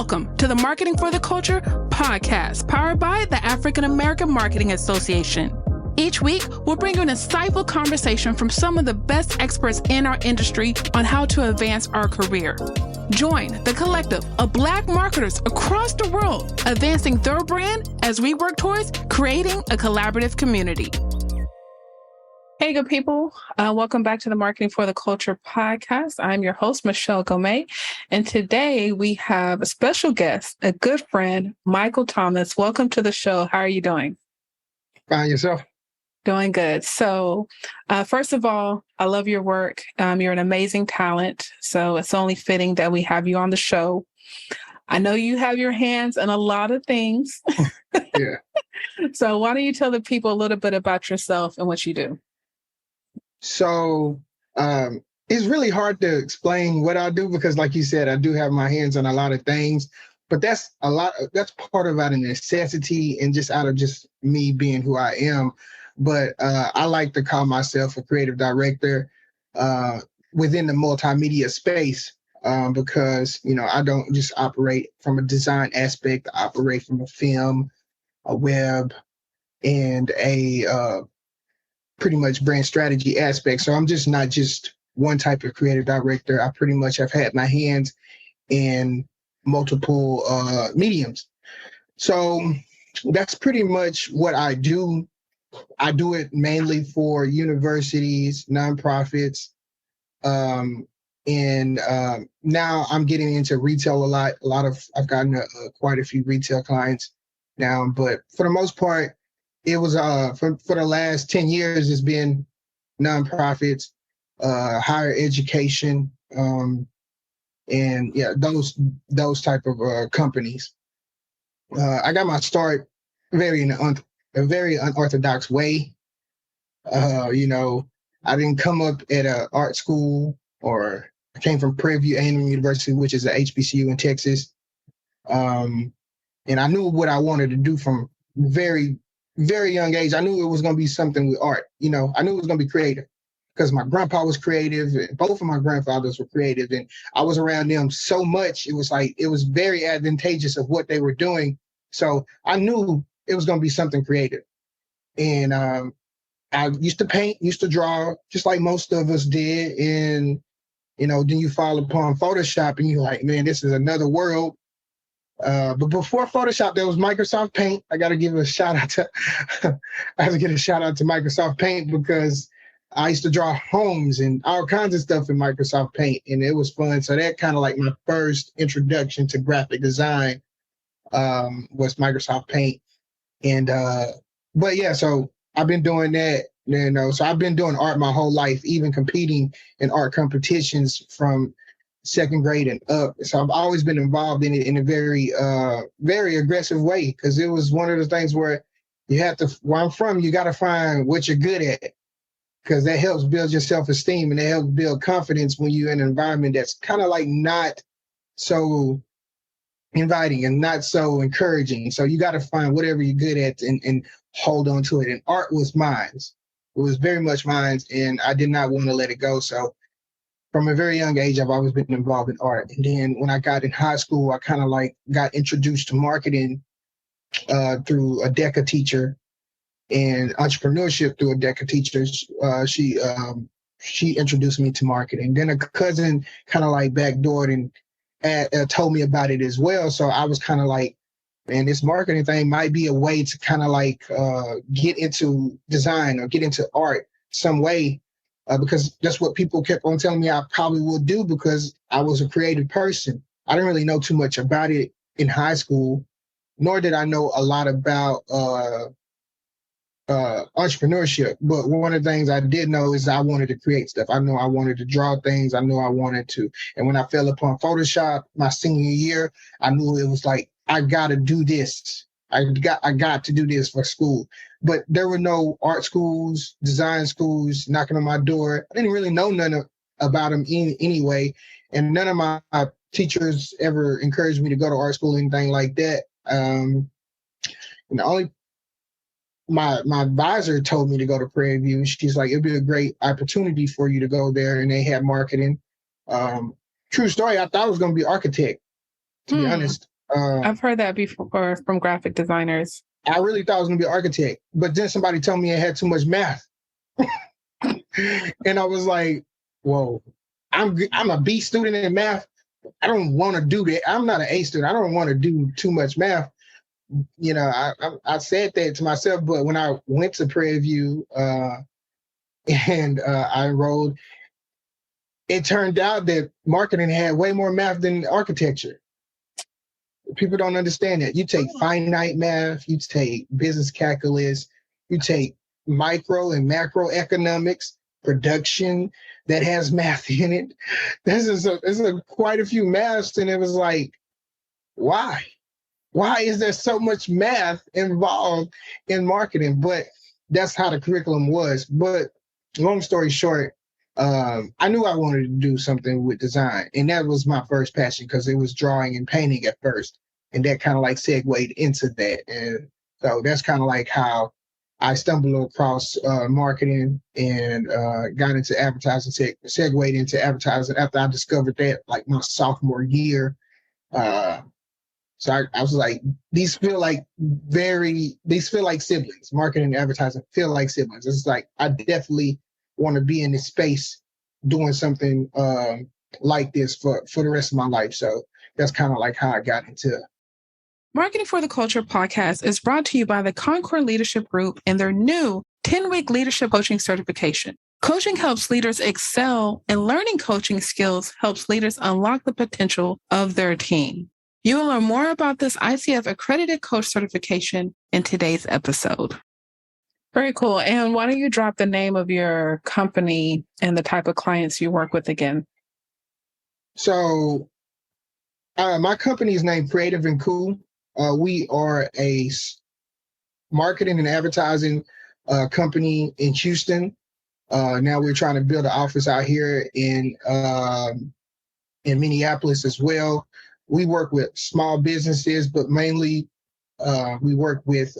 Welcome to the Marketing for the Culture podcast, powered by the African American Marketing Association. Each week, we'll bring you an insightful conversation from some of the best experts in our industry on how to advance our career. Join the collective of Black marketers across the world, advancing their brand as we work towards creating a collaborative community. Hey, good people. Welcome back to the Marketing for the Culture podcast. I'm your host, Michelle Gomez. And today we have a special guest, a good friend, Michael Thomas. Welcome to the show. How are you doing? Fine, yourself? Doing good. So first of all, I love your work. You're an amazing talent. So it's only fitting that we have you on the show. I know you have your hands in a lot of things. Yeah. So why don't you tell the people a little bit about yourself and what you do? So it's really hard to explain what I do because, like you said, I do have my hands on a lot of things, but that's part of out of necessity and just out of just me being who I am. But I like to call myself a creative director within the multimedia space because, you know, I don't just operate from a design aspect. I operate from a film, a web, and a pretty much brand strategy aspect. So I'm just not just one type of creative director. I pretty much have had my hands in multiple mediums. So that's pretty much what I do. I do it mainly for universities, nonprofits, and now I'm getting into retail a lot. I've gotten quite a few retail clients now, but for the most part, it was for the last 10 years, it's been nonprofits, higher education, and yeah, those type of companies. I got my start a very unorthodox way. You know, I didn't come up at an art school, or I came from Prairie View A&M University, which is a HBCU in Texas. And I knew what I wanted to do from very young age. I knew it was going to be something with art. You know, I knew it was going to be creative because my grandpa was creative. And both of my grandfathers were creative, and I was around them so much. It was very advantageous of what they were doing. So I knew it was going to be something creative. And I used to paint, used to draw, just like most of us did. And, you know, then you fall upon Photoshop and you're like, man, this is another world. But before Photoshop, there was Microsoft Paint. I got to give a shout out to, I have to get a shout out to Microsoft Paint because I used to draw homes and all kinds of stuff in Microsoft Paint, and it was fun. So that kind of like my first introduction to graphic design was Microsoft Paint. And, but yeah, so I've been doing that, you know, so I've been doing art my whole life, even competing in art competitions from second grade and up. So I've always been involved in it in a very aggressive way, because it was one of the things where you have to, where I'm from, you got to find what you're good at, because that helps build your self-esteem and it helps build confidence when you're in an environment that's kind of like not so inviting and not so encouraging. So you got to find whatever you're good at and hold on to it. And art was mine. It was very much mine, and I did not want to let it go. So from a very young age, I've always been involved in art. And then when I got in high school, I kind of like got introduced to marketing through a DECA teacher, and entrepreneurship through a DECA teacher. She introduced me to marketing. Then a cousin kind of like backdoored and told me about it as well. So I was kind of like, man, this marketing thing might be a way to kind of like get into design or get into art some way. Because that's what people kept on telling me I probably would do, because I was a creative person. I didn't really know too much about it in high school, nor did I know a lot about entrepreneurship. But one of the things I did know is I wanted to create stuff. I knew I wanted to draw things. I knew I wanted to. And when I fell upon Photoshop my senior year, I knew it was like, I got to do this. I got to do this for school. But there were no art schools, design schools knocking on my door. I didn't really know none about them anyway. And none of my teachers ever encouraged me to go to art school or anything like that. And the only my advisor told me to go to Prairie View. She's like, it'd be a great opportunity for you to go there. And they had marketing. True story. I thought I was going to be architect, to be honest. I've heard that before from graphic designers. I really thought I was going to be an architect, but then somebody told me I had too much math. And I was like, whoa, I'm a B student in math. I don't want to do that. I'm not an A student. I don't want to do too much math. You know, I said that to myself, but when I went to Prairie View and I enrolled, it turned out that marketing had way more math than architecture. People don't understand that. You take finite math, you take business calculus, you take micro and macroeconomics, production that has math in it. This is quite a few maths, and it was like, why? Why is there so much math involved in marketing? But that's how the curriculum was. But long story short, I knew I wanted to do something with design, and that was my first passion because it was drawing and painting at first, and that kind of like segued into that. And so that's kind of like how I stumbled across marketing and got into advertising, segued into advertising after I discovered that like my sophomore year. So I was like, these feel like siblings. Marketing and advertising feel like siblings. It's like, I definitely want to be in this space doing something like this for the rest of my life. So that's kind of like how I got into it. Marketing for the Culture podcast is brought to you by the Concord Leadership Group and their new 10-week leadership coaching certification. Coaching helps leaders excel, and learning coaching skills helps leaders unlock the potential of their team. You will learn more about this ICF accredited coach certification in today's episode. Very cool. And why don't you drop the name of your company and the type of clients you work with again? So my company is named Creative and Cool. We are a marketing and advertising company in Houston. Now we're trying to build an office out here in Minneapolis as well. We work with small businesses, but mainly we work with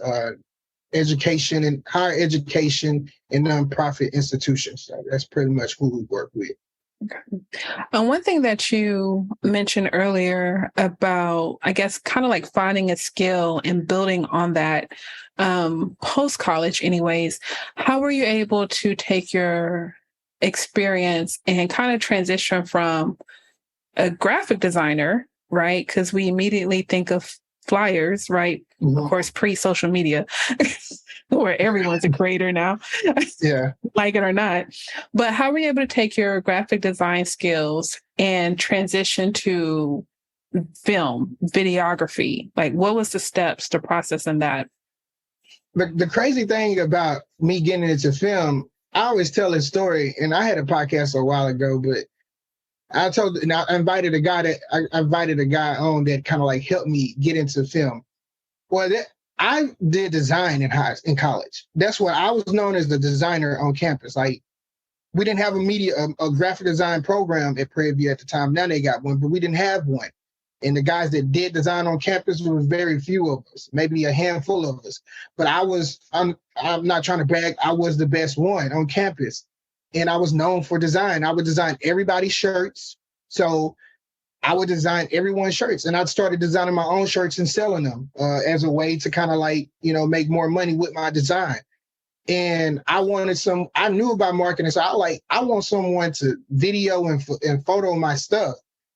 education and higher education and nonprofit institutions. So that's pretty much who we work with. Okay. One thing that you mentioned earlier about, I guess, kind of like finding a skill and building on that post-college anyways, how were you able to take your experience and kind of transition from a graphic designer, right? Because we immediately think of flyers, right? Mm-hmm. Of course, pre-social media, where everyone's a creator now, yeah, like it or not. But how were you able to take your graphic design skills and transition to film, videography? Like, what was the steps to processing that? The crazy thing about me getting into film, I always tell this story, and I had a podcast a while ago, but I invited a guy on that kind of like helped me get into film. Well, I did design in college. That's what I was known as, the designer on campus. Like, we didn't have a graphic design program at Prairie View at the time. Now they got one, but we didn't have one. And the guys that did design on campus was very few of us, maybe a handful of us. But I'm not trying to brag, I was the best one on campus. And I was known for design. I would design everybody's shirts. So I would design everyone's shirts. And I started designing my own shirts and selling them as a way to kind of like, make more money with my design. And I knew about marketing. So I want someone to video and photo my stuff.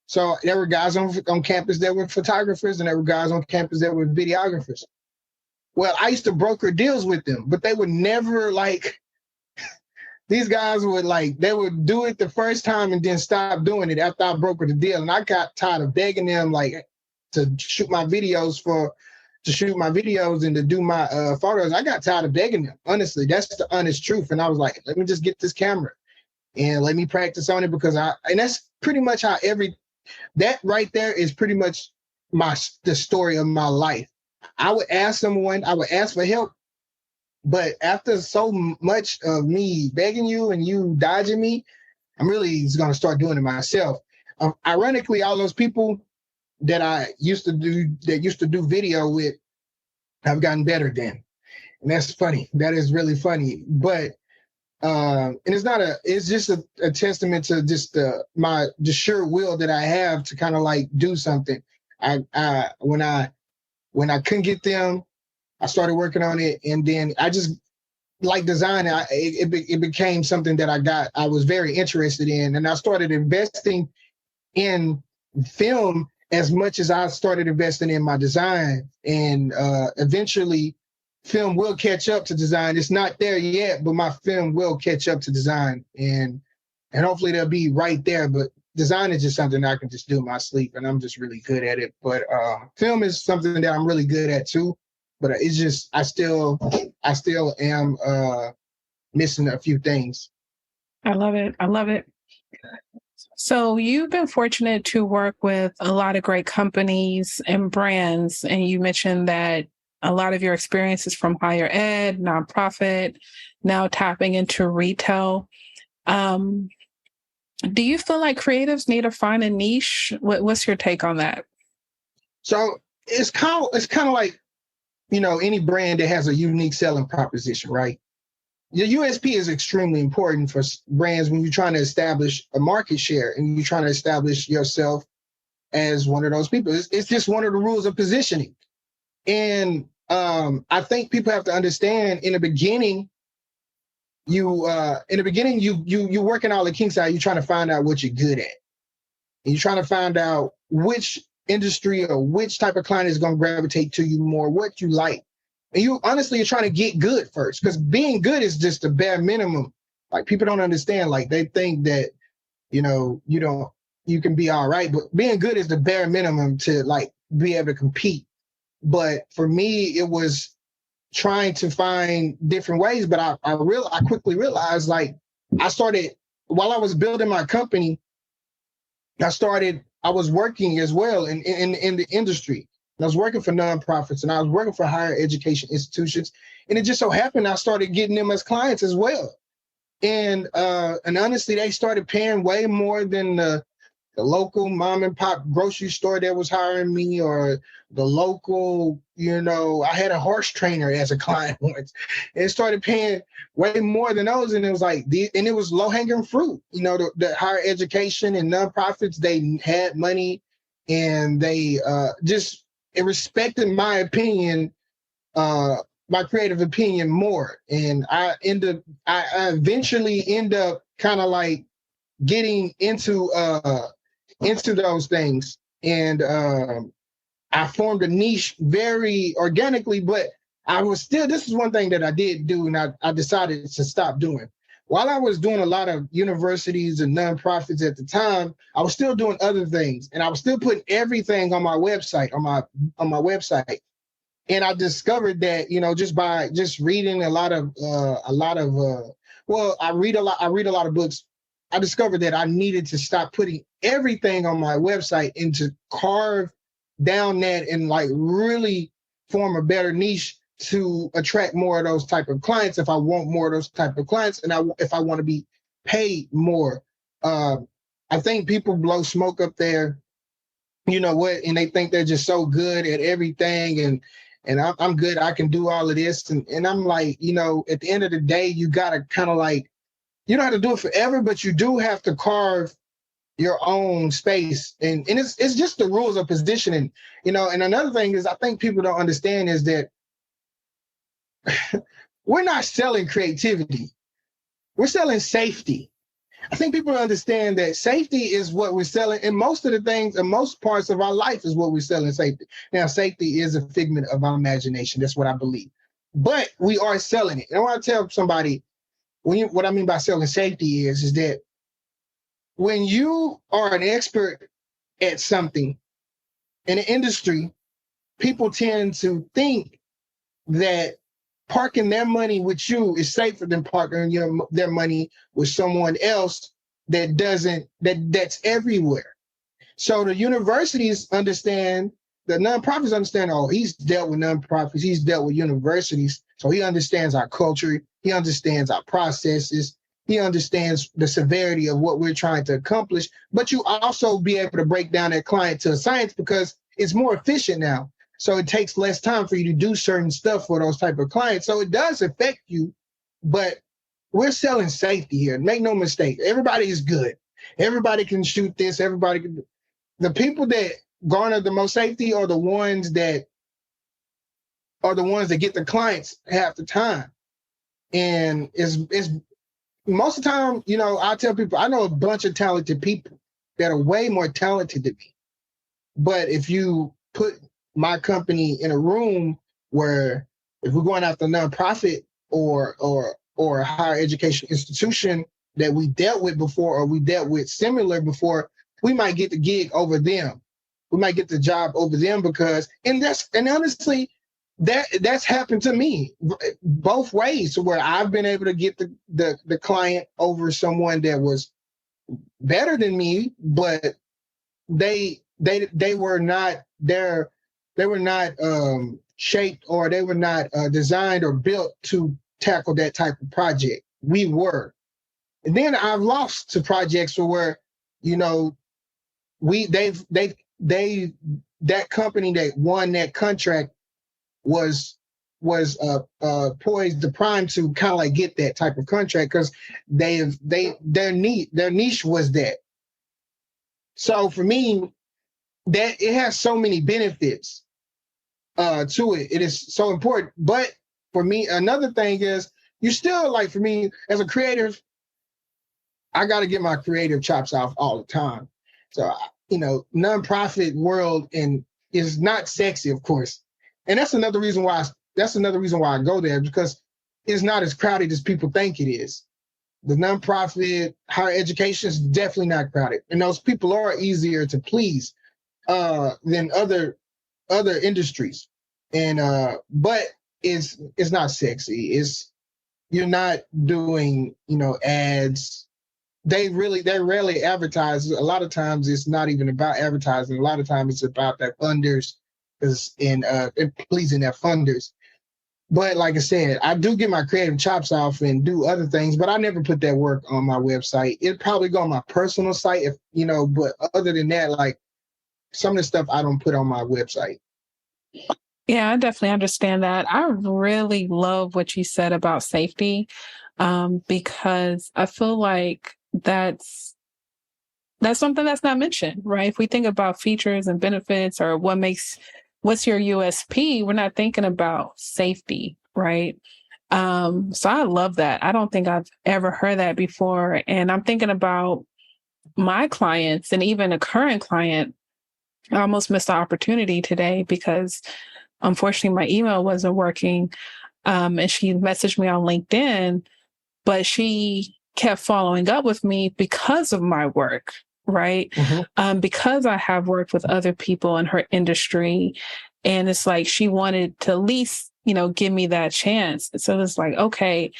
So there were guys on campus that were photographers, and there were guys on campus that were videographers. Well, I used to broker deals with them, but they would never these guys they would do it the first time and then stop doing it after I brokered the deal. And I got tired of begging them to shoot my videos and to do my photos. I got tired of begging them. Honestly, that's the honest truth. And I was like, let me just get this camera and let me practice on it, and that's pretty much how that right there is pretty much the story of my life. I would ask for help, but after so much of me begging you and you dodging me, I'm really going to start doing it myself. Ironically, all those people that I used to do video with, I've gotten better than, and that's funny. That is really funny, but. And it's just a testament to just the sheer will that I have to kind of like do something. When I couldn't get them, I started working on it, and then I just like design. It became something that I was very interested in, and I started investing in film as much as I started investing in my design. And eventually, film will catch up to design. It's not there yet, but my film will catch up to design, and hopefully they'll be right there. But design is just something I can just do in my sleep, and I'm just really good at it. But film is something that I'm really good at too. But it's just I still am missing a few things. I love it. I love it. So you've been fortunate to work with a lot of great companies and brands, and you mentioned that a lot of your experience is from higher ed, nonprofit, now tapping into retail. Do you feel like creatives need to find a niche? What's your take on that? So it's kind of like, any brand that has a unique selling proposition, right? The USP is extremely important for brands when you're trying to establish a market share and you're trying to establish yourself as one of those people. It's just one of the rules of positioning. And I think people have to understand in the beginning, you're working all the kinks out. You're trying to find out what you're good at. And you're trying to find out which industry or which type of client is going to gravitate to you more, what you like. And you're trying to get good first, because being good is just the bare minimum. Like, people don't understand. Like, they think that, you can be all right, but being good is the bare minimum to like be able to compete. But for me, it was trying to find different ways. But I quickly realized, like, while I was building my company, I was working as well in the industry. And I was working for nonprofits, and I was working for higher education institutions. And it just so happened I started getting them as clients as well. And honestly, they started paying way more than the local mom and pop grocery store that was hiring me, or the local, I had a horse trainer as a client once. It started paying way more than those. And it was like, and it was low hanging fruit. The higher education and nonprofits, they had money, and they it respected my opinion, my creative opinion more. And I eventually end up kind of like getting into those things. And I formed a niche very organically, but this is one thing that I did do, and I decided to stop doing. While I was doing a lot of universities and nonprofits at the time, I was still doing other things, and I was still putting everything on my website, on my website. And I discovered that, just by reading I read a lot of books. I discovered that I needed to stop putting everything on my website and to carve down that and like really form a better niche to attract more of those type of clients. If I want more of those type of clients, and if I want to be paid more, I think people blow smoke up there, and they think they're just so good at everything. And I'm good. I can do all of this. And I'm like, at the end of the day, you got to kind of like, you don't have to do it forever, but you do have to carve your own space. And it's just the rules of positioning, And another thing is, I think people don't understand is that we're not selling creativity. We're selling safety. I think people understand that safety is what we're selling. And most of the things and most parts of our life is what we're selling, safety. Now, safety is a figment of our imagination. That's what I believe. But we are selling it. And I want to tell somebody, what I mean by selling safety is that when you are an expert at something in an industry, people tend to think that parking their money with you is safer than parking their money with someone else that's everywhere. So the universities understand, the nonprofits understand, oh, he's dealt with nonprofits, he's dealt with universities, so he understands our culture, he understands our processes, he understands the severity of what we're trying to accomplish. But you also be able to break down that client to a science, because it's more efficient now. So it takes less time for you to do certain stuff for those type of clients. So it does affect you, but we're selling safety here. Make no mistake. Everybody is good. Everybody can shoot this. Everybody can. The people that garner the most safety are the ones that get the clients half the time. And it's most of the time, I tell people I know a bunch of talented people that are way more talented than me. But if you put my company in a room where if we're going after a nonprofit or a higher education institution that we dealt with before or we dealt with similar before, we might get the gig over them. We might get the job over them because, and honestly, that's happened to me both ways, where I've been able to get the client over someone that was better than me, but they were not there. They were not shaped, or they were not designed or built to tackle that type of project. We were. And then I've lost to projects where, that company that won that contract was poised to prime to kind of like get that type of contract because their niche was that. So for me, that it has so many benefits to it. It is so important. But for me, another thing is you still, like, for me as a creative, I got to get my creative chops off all the time. So, nonprofit world is not sexy, of course. And that's another reason why I go there, because it's not as crowded as people think it is. The nonprofit higher education is definitely not crowded. And those people are easier to please than other industries. And but it's not sexy. You're not doing, ads. They rarely advertise. A lot of times it's not even about advertising. A lot of times it's about their funders and pleasing their funders. But like I said, I do get my creative chops off and do other things, but I never put that work on my website. It'd probably go on my personal site but other than that, like some of the stuff I don't put on my website. Yeah, I definitely understand that. I really love what you said about safety, because I feel like that's something that's not mentioned, right? If we think about features and benefits or what's your USP, we're not thinking about safety, right? So I love that. I don't think I've ever heard that before. And I'm thinking about my clients and even a current client. I almost missed the opportunity today because unfortunately my email wasn't working. And she messaged me on LinkedIn, but she kept following up with me because of my work, right? Mm-hmm. Because I have worked with other people in her industry. And it's like she wanted to at least, give me that chance. So it's like, okay,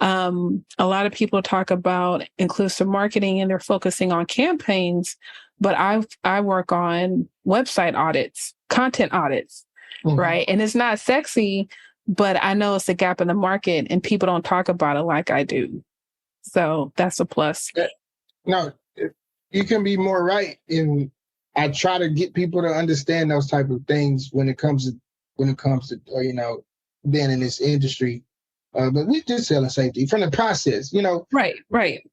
a lot of people talk about inclusive marketing and they're focusing on campaigns, but I work on website audits, content audits, mm-hmm. right? And it's not sexy, but I know it's a gap in the market and people don't talk about it like I do. So that's a plus. No, you can be more right. And I try to get people to understand those type of things when it comes to being in this industry. But we just selling safety from the process, Right.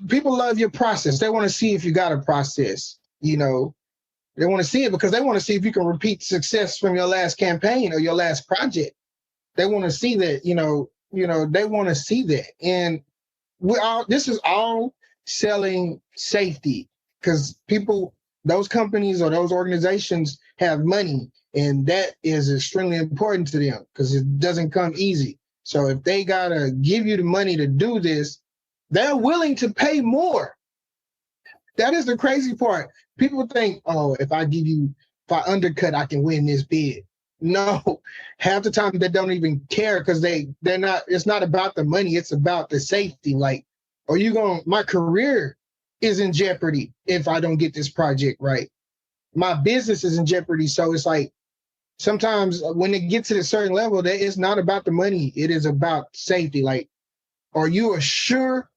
People love your process. They want to see if you got a process, They want to see it because they want to see if you can repeat success from your last campaign or your last project. They want to see that, they want to see that. And this is all selling safety because those companies or those organizations have money, and that is extremely important to them because it doesn't come easy. So if they gotta give you the money to do this, they're willing to pay more. That is the crazy part. People think, oh, if I undercut, I can win this bid. No, half the time they don't even care because they're not. It's not about the money. It's about the safety. Like, my career is in jeopardy if I don't get this project right. My business is in jeopardy. So it's like sometimes when it gets to a certain level, that it's not about the money. It is about safety. Like, are you a sure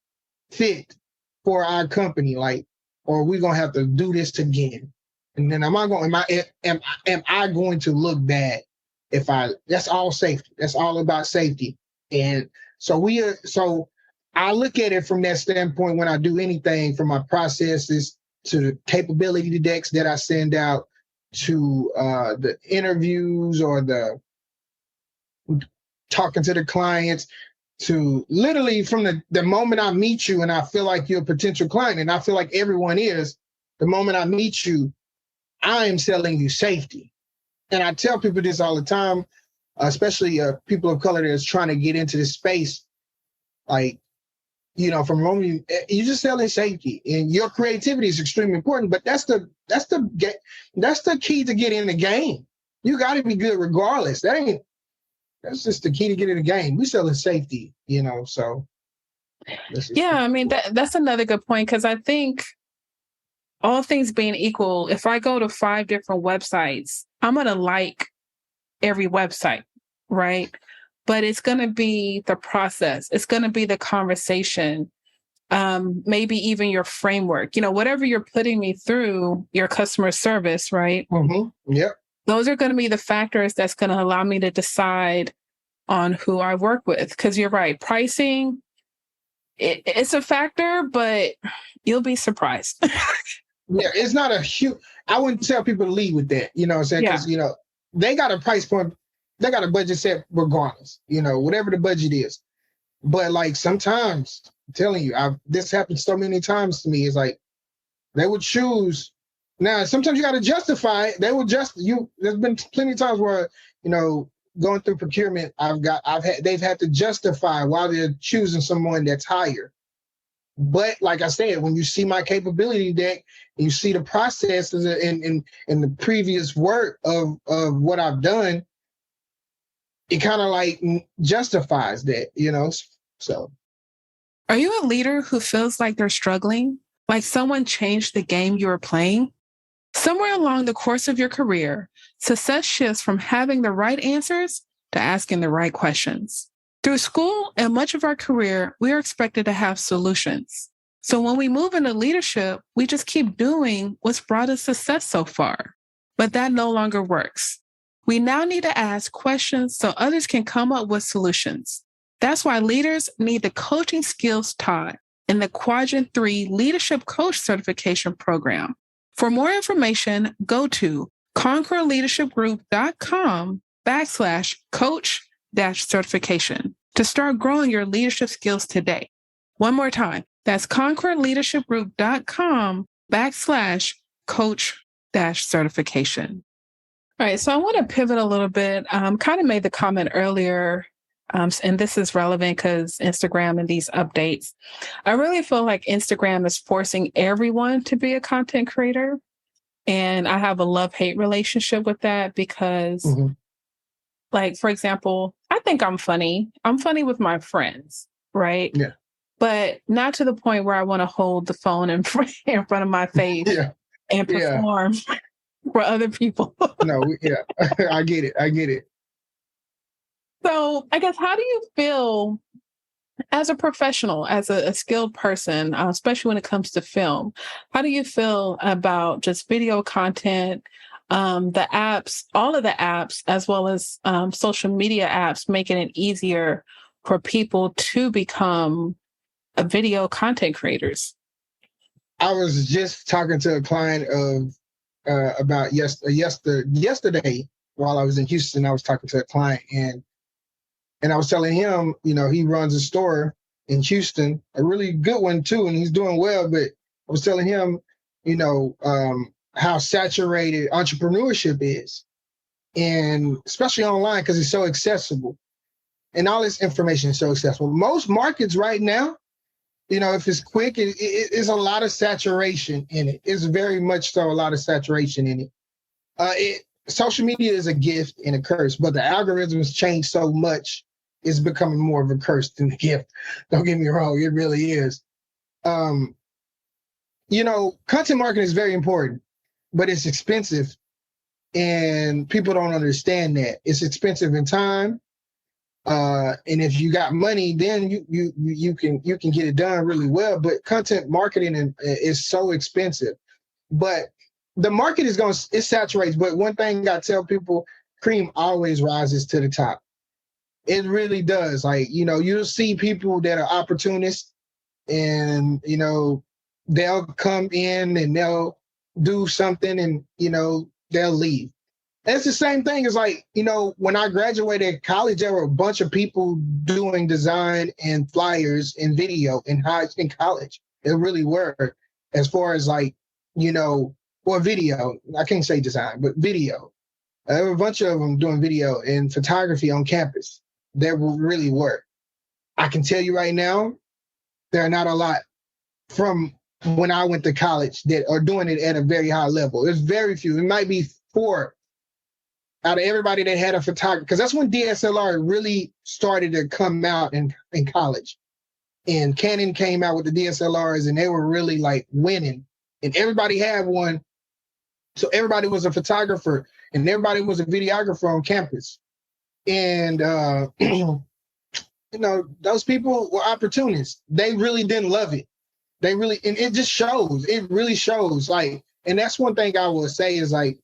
fit for our company? Like, or are we gonna have to do this again? And then am I going to look bad that's all safety. That's all about safety. And so I look at it from that standpoint when I do anything, from my processes to the capability decks that I send out to the interviews or the talking to the clients, to literally from the moment I meet you and I feel like you're a potential client, and I feel like everyone is, the moment I meet you, I am selling you safety. And I tell people this all the time, especially people of color that's trying to get into this space. Like, you know, from Roman, you just selling safety, and your creativity is extremely important. But that's the key to get in the game. You got to be good regardless. That's just the key to get in the game. We selling safety, you know. So yeah, I mean that's another good point, because I think all things being equal, if I go to 5 different websites, I'm gonna like every website, right? But it's going to be the process. It's going to be the conversation, maybe even your framework, you know, whatever you're putting me through, your customer service, right? Mm-hmm. Yep. Those are going to be the factors that's going to allow me to decide on who I work with. Because you're right, pricing, it's a factor, but you'll be surprised. Yeah, it's not a huge, I wouldn't tell people to lead with that, you know what I'm saying? Because, you know, they got a price point. They got a budget set regardless, you know, whatever the budget is. But like sometimes, I'm telling you, this happened so many times to me. It's like they would choose. Now, sometimes you got to justify it. They will there's been plenty of times where, you know, going through procurement, they've had to justify why they're choosing someone that's higher. But like I said, when you see my capability deck, and you see the processes and the previous work of what I've done, it kind of like justifies that, you know? So. Are you a leader who feels like they're struggling? Like someone changed the game you were playing? Somewhere along the course of your career, success shifts from having the right answers to asking the right questions. Through school and much of our career, we are expected to have solutions. So when we move into leadership, we just keep doing what's brought us success so far. But that no longer works. We now need to ask questions so others can come up with solutions. That's why leaders need the coaching skills taught in the Quadrant 3 Leadership Coach Certification Program. For more information, go to conquerorleadershipgroup.com/coach-certification to start growing your leadership skills today. One more time, that's conquerorleadershipgroup.com/coach-certification. All right, so I want to pivot a little bit. Kind of made the comment earlier, and this is relevant because Instagram and these updates. I really feel like Instagram is forcing everyone to be a content creator. And I have a love-hate relationship with that because, like, for example, I think I'm funny. I'm funny with my friends, right? Yeah. But not to the point where I want to hold the phone in front of my face and perform. For other people. No, yeah, I get it. So I guess, how do you feel as a professional, as a skilled person, especially when it comes to film? How do you feel about just video content, the apps, all of the apps, as well as social media apps, making it easier for people to become video content creators? I was just talking to a client about yesterday while I was in Houston. I was talking to a client and I was telling him, you know, he runs a store in Houston, a really good one too, and he's doing well. But I was telling him, you know, how saturated entrepreneurship is, and especially online because it's so accessible, and all this information is so accessible. Most markets right now, you know, if it's quick, it's a lot of saturation in it. It's very much so a lot of saturation in it. Social media is a gift and a curse, but the algorithms change so much, it's becoming more of a curse than a gift. Don't get me wrong, it really is. You know, content marketing is very important, but it's expensive, and people don't understand that. It's expensive in time. And if you got money, then you can get it done really well. But content marketing is so expensive. But the market it saturates. But one thing I tell people, cream always rises to the top. It really does. Like, you know, you'll see people that are opportunists, and, you know, they'll come in and they'll do something, and, you know, they'll leave. And it's the same thing as like, when I graduated college, there were a bunch of people doing design and flyers and video in college. It really were, as far as like, video. I can't say design, but video. There were a bunch of them doing video and photography on campus. There really were. I can tell you right now, there are not a lot from when I went to college that are doing it at a very high level. There's very few. It might be 4 out of everybody that had a photographer, because that's when DSLR really started to come out in college. And Canon came out with the DSLRs, and they were really like winning. And everybody had one. So everybody was a photographer, and everybody was a videographer on campus. And, those people were opportunists. They really didn't love it. And it just shows. It really shows. Like, and that's one thing I will say is like,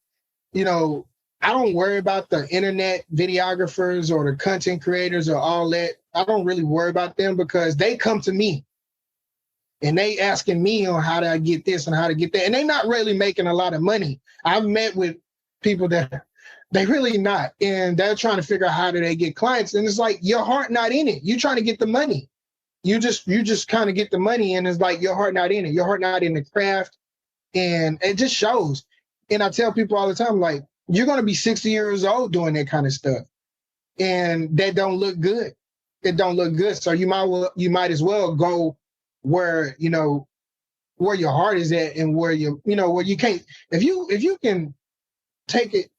I don't worry about the internet videographers or the content creators or all that. I don't really worry about them, because they come to me and they asking me on how to get this and how to get that. And they're not really making a lot of money. I've met with people that they really not, and they're trying to figure out how do they get clients. And it's like, your heart not in it. You trying to get the money. You just kind of get the money, and it's like your heart not in it. Your heart not in the craft. And it just shows. And I tell people all the time, like, you're going to be 60 years old doing that kind of stuff. And that don't look good. It don't look good. So you might as well go where, where your heart is at, and where where you can't, if you can take it,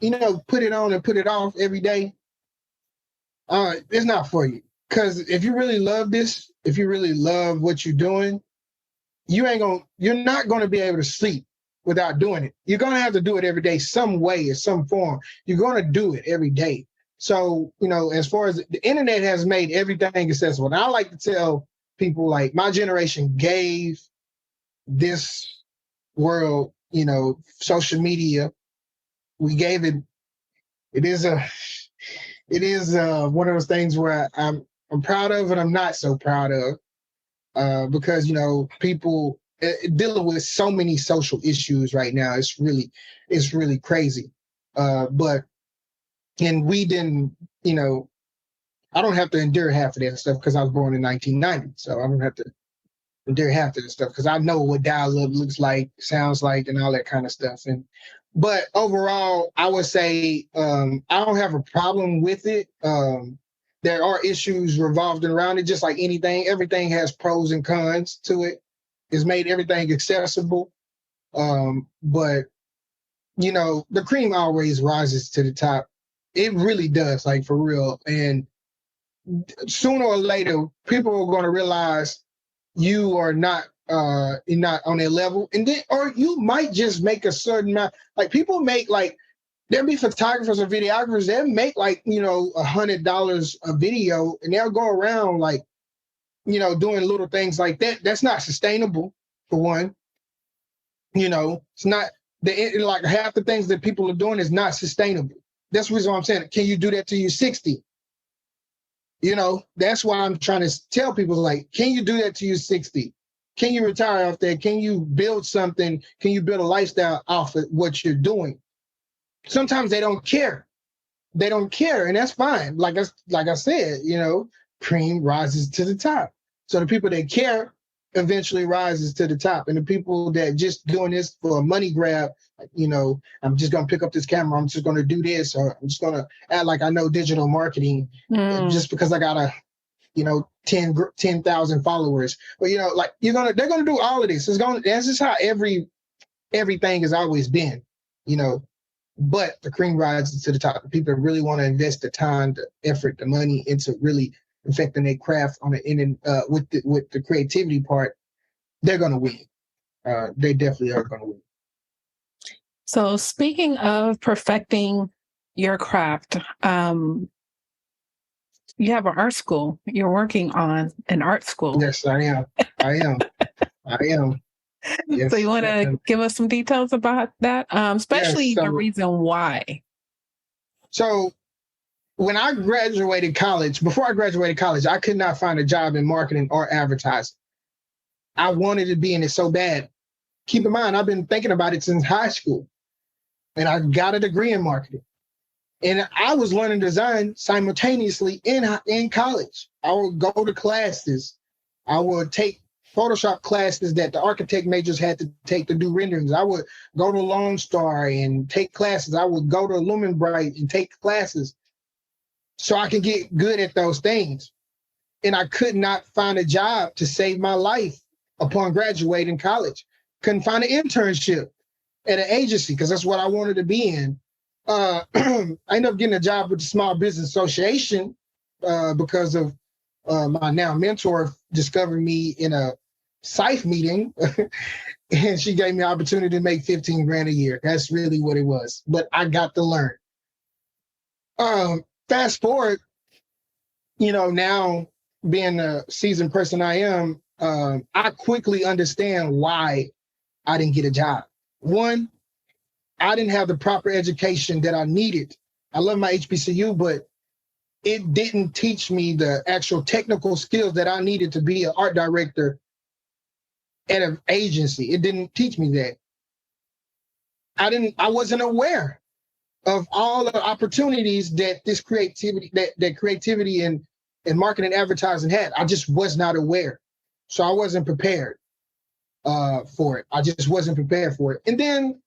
put it on and put it off every day, it's not for you. Because if you really love this, if you really love what you're doing, you're not going to be able to sleep without doing it. You're going to have to do it every day, some way or some form. You're going to do it every day. So, as far as the internet has made everything accessible. And I like to tell people, like, my generation gave this world, social media. We gave it. It is one of those things where I'm proud of and I'm not so proud of, because, people dealing with so many social issues right now. It's really crazy. And we didn't, I don't have to endure half of that stuff because I was born in 1990. So I don't have to endure half of the stuff because I know what dial-up looks like, sounds like, and all that kind of stuff. But overall, I would say I don't have a problem with it. There are issues revolved around it, just like anything. Everything has pros and cons to it. It's made everything accessible. But, the cream always rises to the top. It really does, like, for real. And sooner or later, people are going to realize you are not you're not on their level. And then, or you might just make a certain amount. Like, people make, like, there'll be photographers or videographers, they'll make, like, $100 a video, and they'll go around, like, doing little things like that. That's not sustainable, for one. It's not, like, half the things that people are doing is not sustainable. That's the reason why I'm saying, can you do that till you're 60? That's why I'm trying to tell people, like, can you do that till you're 60? Can you retire off that? Can you build something? Can you build a lifestyle off of what you're doing? Sometimes they don't care. They don't care, and that's fine. Like I said, cream rises to the top. So the people that care eventually rises to the top. And the people that just doing this for a money grab, I'm just going to pick up this camera, I'm just going to do this, or I'm just going to act like I know digital marketing just because I got 10,000 followers. But, they're going to do all of this. That's just how everything has always been, but the cream rises to the top. The people that really want to invest the time, the effort, the money into really perfecting their craft on with the creativity part, they're going to win. They definitely are going to win. So speaking of perfecting your craft, you have an art school. You're working on an art school. Yes, I am. I am. Yes, so you want to give us some details about that, especially the reason why? So when I graduated college, before I graduated college, I could not find a job in marketing or advertising. I wanted to be in it so bad. Keep in mind, I've been thinking about it since high school. and I got a degree in marketing. And I was learning design simultaneously in college. I would go to classes. I would take Photoshop classes that the architect majors had to take to do renderings. I would go to Lone Star and take classes. I would go to Lumen Bright and take classes so I can get good at those things. And I could not find a job to save my life upon graduating college. Couldn't find an internship at an agency because that's what I wanted to be in. I ended up getting a job with the Small Business Association because of my now mentor discovered me in a SIFE meeting, and she gave me an opportunity to make 15 grand a year. That's really what it was. But I got to learn. Fast forward, now being a seasoned person I am, I quickly understand why I didn't get a job. One, I didn't have the proper education that I needed. I love my HBCU, but it didn't teach me the actual technical skills that I needed to be an art director at an agency. It didn't teach me that. I wasn't aware of all the opportunities that this creativity, that creativity and marketing and advertising had. I just was not aware. So I wasn't prepared for it. I just wasn't prepared for it. And then,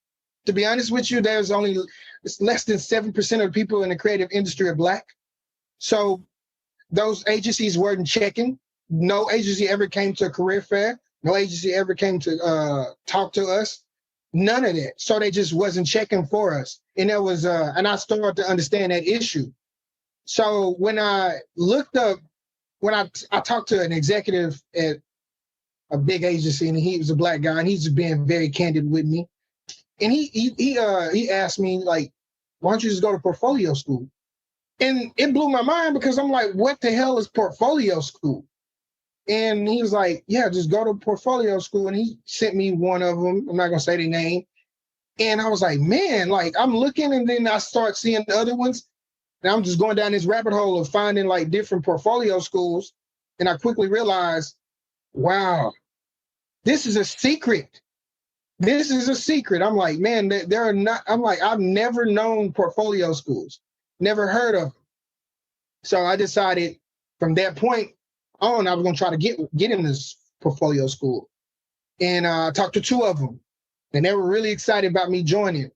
to be honest with you, there's only less than 7% of people in the creative industry are Black. So those agencies weren't checking. No agency ever came to a career fair. No agency ever came to talk to us. None of that. So they just wasn't checking for us. And that was, and I started to understand that issue. So when I looked up, when I talked to an executive at a big agency, and he was a Black guy, and he's being very candid with me. And he asked me, like, why don't you just go to portfolio school? And it blew my mind because I'm like, what the hell is portfolio school? And he was like, yeah, just go to portfolio school. And he sent me one of them. I'm not going to say the name. And I was like, man, like I'm looking, and then I start seeing the other ones. And I'm just going down this rabbit hole of finding like different portfolio schools. And I quickly realized, wow, this is a secret. This is a secret. I'm like, man, there are not, I'm like, I've never known portfolio schools, never heard of them. So I decided from that point on, I was going to try to get in this portfolio school. And I talked to two of them, and they were really excited about me joining.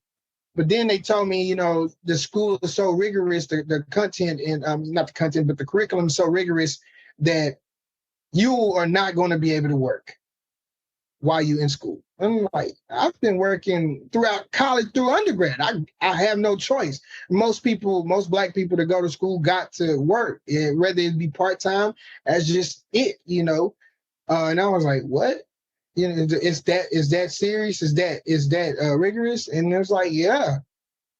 But then they told me, the school is so rigorous, the content and not the content, but the curriculum is so rigorous that you are not going to be able to work while you're in school. I'm like, I've been working throughout college, through undergrad. I have no choice. Most Black people that go to school got to work, whether it be part-time, that's just it, And I was like, what? Is that serious? Is that rigorous? And it was like, yeah.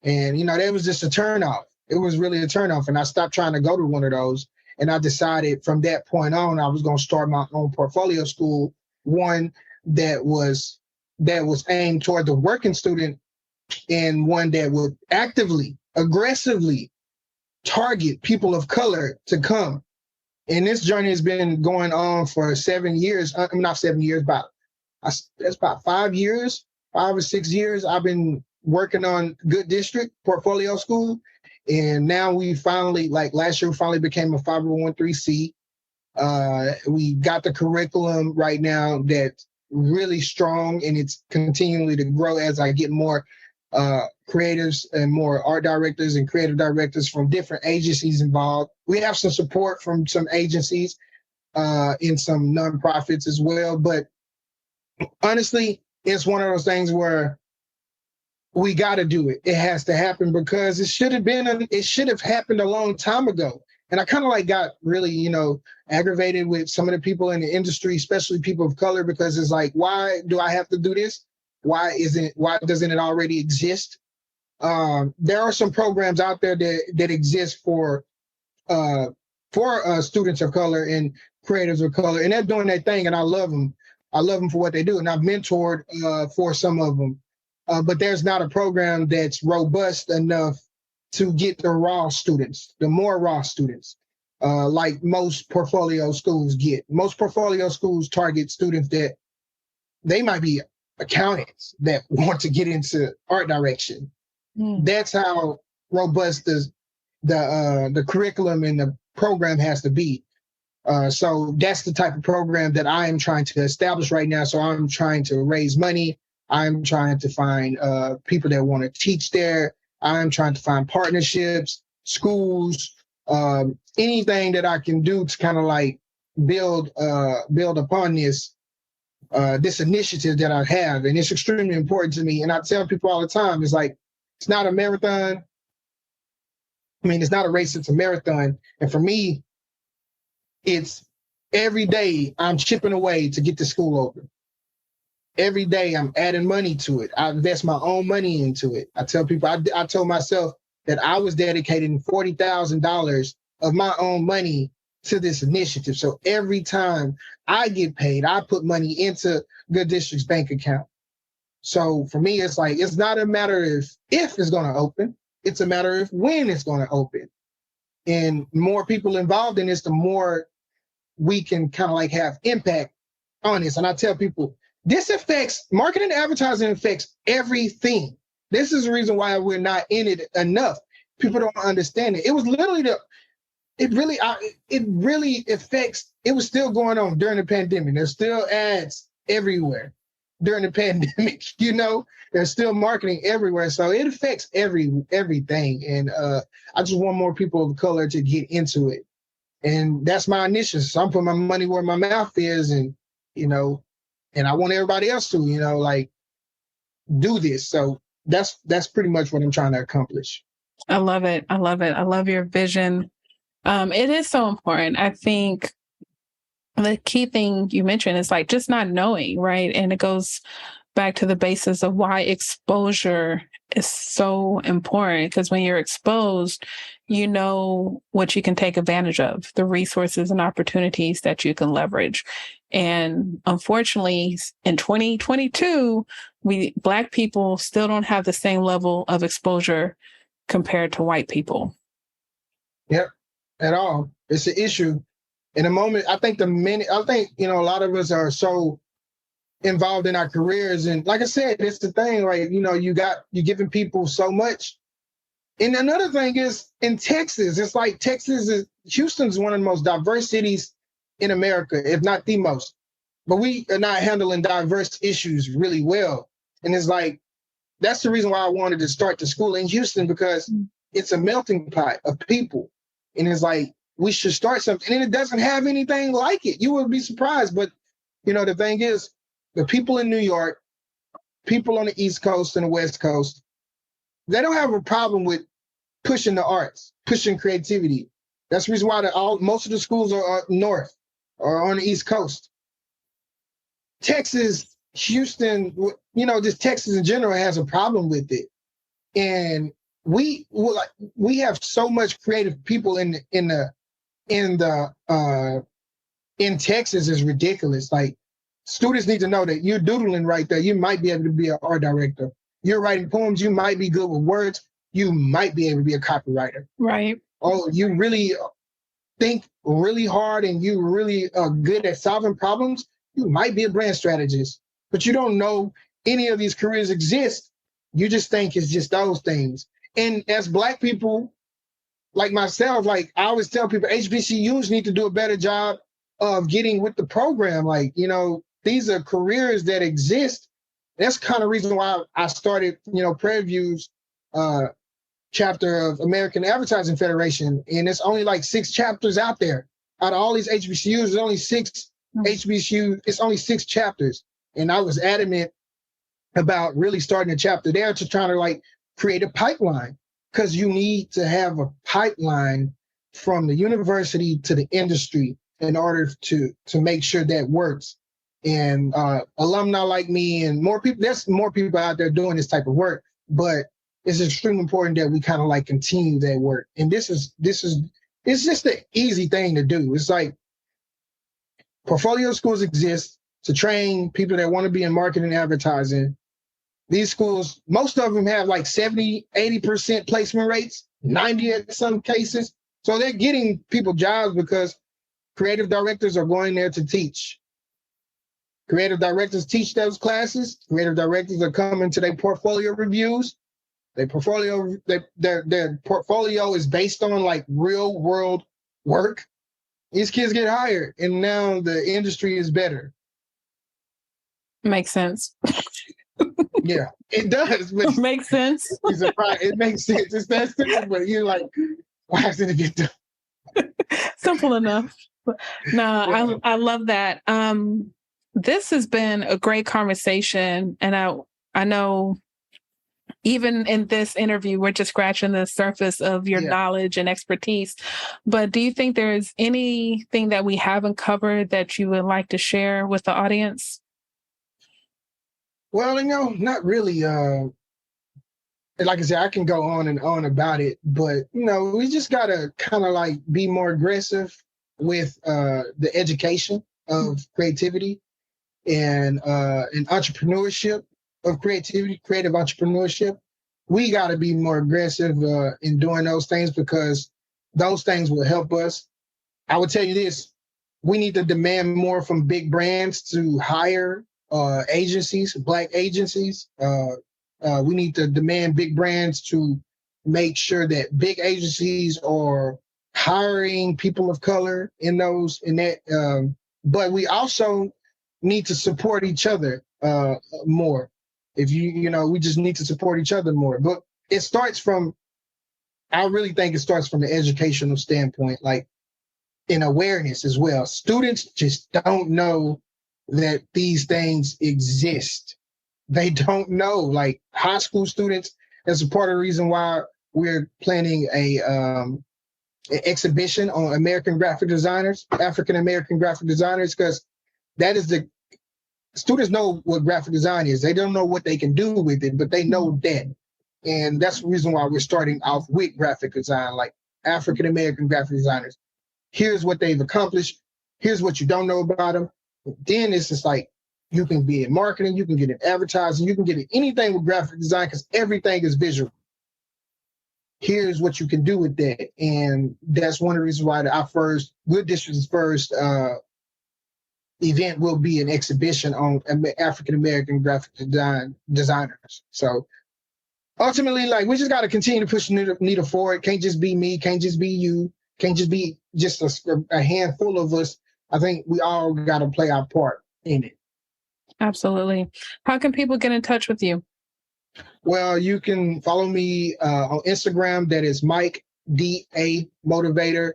And, that was just a turnoff. It was really a turnoff. And I stopped trying to go to one of those. And I decided from that point on, I was going to start my own portfolio school, one that was aimed toward the working student, and one that would actively, aggressively target people of color to come. And this journey has been going on for 7 years. Not 7 years, that's about 5 years, 5 or 6 years. I've been working on Good District Portfolio School. And now we finally, like last year, we finally became a 501(c)(3). We got the curriculum right now that's really strong, and it's continually to grow as I get more creatives and more art directors and creative directors from different agencies involved. We have some support from some agencies and some nonprofits as well. But honestly, it's one of those things where we got to do it. It has to happen because it should have happened a long time ago. And I kind of like got really, aggravated with some of the people in the industry, especially people of color, because it's like, why do I have to do this? Why doesn't it already exist? There are some programs out there that exist for students of color and creators of color, and they're doing their thing, and I love them. I love them for what they do, and I've mentored for some of them. But there's not a program that's robust enough to get the more raw students, like most portfolio schools get. Most portfolio schools target students that they might be accountants that want to get into art direction. That's how robust the curriculum and the program has to be. So that's the type of program that I am trying to establish right now. So I'm trying to raise money. I'm trying to find people that want to teach there. I'm trying to find partnerships, schools, anything that I can do to kind of like build upon this initiative that I have. And it's extremely important to me. And I tell people all the time, it's like, it's not a marathon. I mean, it's not a race, it's a marathon. And for me, it's every day I'm chipping away to get the school open. Every day I'm adding money to it. I invest my own money into it. I tell people, I told myself that I was dedicating $40,000 of my own money to this initiative. So every time I get paid, I put money into Good District's bank account. So for me, it's like, it's not a matter of if it's going to open. It's a matter of when it's going to open. And more people involved in this, the more we can kind of like have impact on this. And I tell people, this affects marketing and advertising, affects everything. This is the reason why we're not in it enough. People don't understand it. It was literally it really affects, it was still going on during the pandemic. There's still ads everywhere during the pandemic, there's still marketing everywhere. So it affects everything. And I just want more people of color to get into it. And that's my initiative. So I'm putting my money where my mouth is, and I want everybody else to, like do this. So that's pretty much what I'm trying to accomplish. I love it. I love it. I love your vision. It is so important. I think the key thing you mentioned is like just not knowing, right? And it goes back to the basis of why exposure is so important, because when you're exposed, you know what you can take advantage of, the resources and opportunities that you can leverage. And unfortunately, in 2022, Black people still don't have the same level of exposure compared to white people. Yep, at all. It's an issue. In a moment, I think a lot of us are so involved in our careers. And like I said, it's the thing, right? You're giving people so much. And another thing is in Texas, it's like Houston's one of the most diverse cities in America, if not the most. But we are not handling diverse issues really well. And it's like, that's the reason why I wanted to start the school in Houston, because it's a melting pot of people. And it's like, we should start something. And it doesn't have anything like it. You would be surprised. But, the thing is, the people in New York, people on the East Coast and the West Coast, they don't have a problem with pushing the arts, pushing creativity. That's the reason why most of the schools are north or on the East Coast. Texas, Houston, just Texas in general has a problem with it. And we have so much creative people in Texas is ridiculous. Like, students need to know that you're doodling right there. You might be able to be an art director. You're writing poems. You might be good with words. You might be able to be a copywriter. Right. Oh, you really think really hard and you really are good at solving problems. You might be a brand strategist, but you don't know any of these careers exist. You just think it's just those things. And as Black people, like myself, like I always tell people, HBCUs need to do a better job of getting with the program. Like, these are careers that exist. That's kind of reason why I started, Prairie View's chapter of American Advertising Federation. And it's only like 6 chapters out there. Out of all these HBCUs, there's only 6 HBCUs. It's only 6 chapters. And I was adamant about really starting a chapter there to try to like create a pipeline, because you need to have a pipeline from the university to the industry in order to make sure that works. And alumni like me and there's more people out there doing this type of work, but it's extremely important that we kind of like continue that work. And it's just an easy thing to do. It's like portfolio schools exist to train people that want to be in marketing and advertising. These schools, most of them have like 70, 80% placement rates, 90 in some cases. So they're getting people jobs because creative directors are going there to teach. Creative directors teach those classes. Creative directors are coming to their portfolio reviews. Their portfolio is based on like real world work. These kids get hired, and now the industry is better. Makes sense. Yeah, it does. But makes sense. It makes sense. It's that simple, but you're like, why hasn't it get done? Simple enough. No, yeah. I love that. This has been a great conversation, and I know even in this interview, we're just scratching the surface of your knowledge and expertise. But do you think there's anything that we haven't covered that you would like to share with the audience? Well, not really. Like I said, I can go on and on about it, but, we just got to kind of like be more aggressive with the education of creativity and entrepreneurship of creativity, creative entrepreneurship. We got to be more aggressive in doing those things, because those things will help us. I would tell you this, we need to demand more from big brands to hire agencies, Black agencies. We need to demand big brands to make sure that big agencies are hiring people of color in that. But we also need to support each other more. We just need to support each other more. But I really think it starts from the educational standpoint, like in awareness as well. Students just don't know that these things exist. They don't know, like high school students. That's a part of the reason why we're planning an exhibition on American graphic designers, African American graphic designers, because that is students know what graphic design is. They don't know what they can do with it, but they know that. And that's the reason why we're starting off with graphic design, like African American graphic designers. Here's what they've accomplished. Here's what you don't know about them. Then it's just like, you can be in marketing, you can get in advertising, you can get in anything with graphic design, because everything is visual. Here's what you can do with that. And that's one of the reasons why Good District's first event will be an exhibition on African-American graphic designers. So ultimately, like, we just got to continue to push the needle forward. Can't just be me, can't just be you, can't just be just a handful of us. I think we all got to play our part in it. Absolutely. How can people get in touch with you? Well, you can follow me on Instagram. That is Mike D.A. Motivator.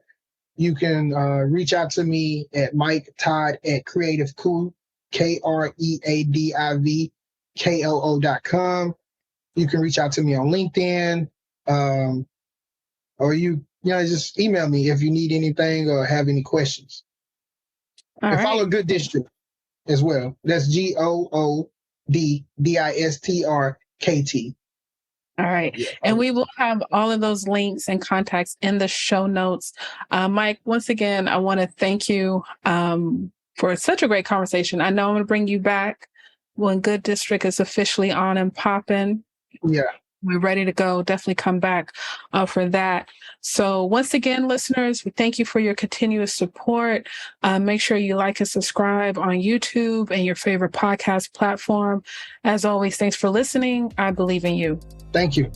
You can reach out to me at Mike Todd at CreativeCoo, KreadiveKoo.com. You can reach out to me on LinkedIn, or just email me if you need anything or have any questions. And follow Good District as well. That's GOODDISTRKT. All right. Yeah. And we will have all of those links and contacts in the show notes. Mike, once again, I want to thank you for such a great conversation. I know I'm going to bring you back when Good District is officially on and popping. Yeah. We're ready to go. Definitely come back for that. So once again, listeners, we thank you for your continuous support. Make sure you like and subscribe on YouTube and your favorite podcast platform. As always, thanks for listening. I believe in you. Thank you.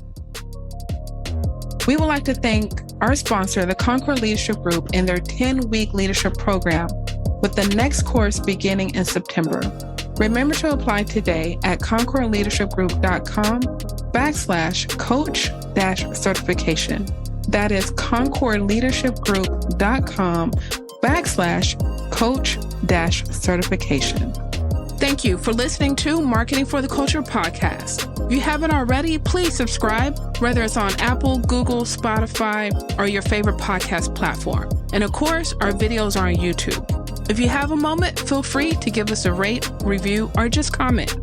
We would like to thank our sponsor, the Concord Leadership Group, and their 10-week leadership program, with the next course beginning in September. Remember to apply today at concordleadershipgroup.com/coach-certification. That is concordleadershipgroup.com/coach-certification. Thank you for listening to Marketing for the Culture podcast. If you haven't already, please subscribe, whether it's on Apple, Google, Spotify, or your favorite podcast platform. And of course, our videos are on YouTube. If you have a moment, feel free to give us a rate, review, or just comment.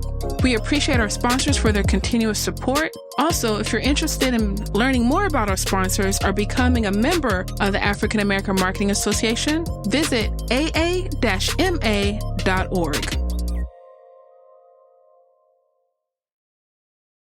We appreciate our sponsors for their continuous support. Also, if you're interested in learning more about our sponsors or becoming a member of the African American Marketing Association, visit aa-ma.org.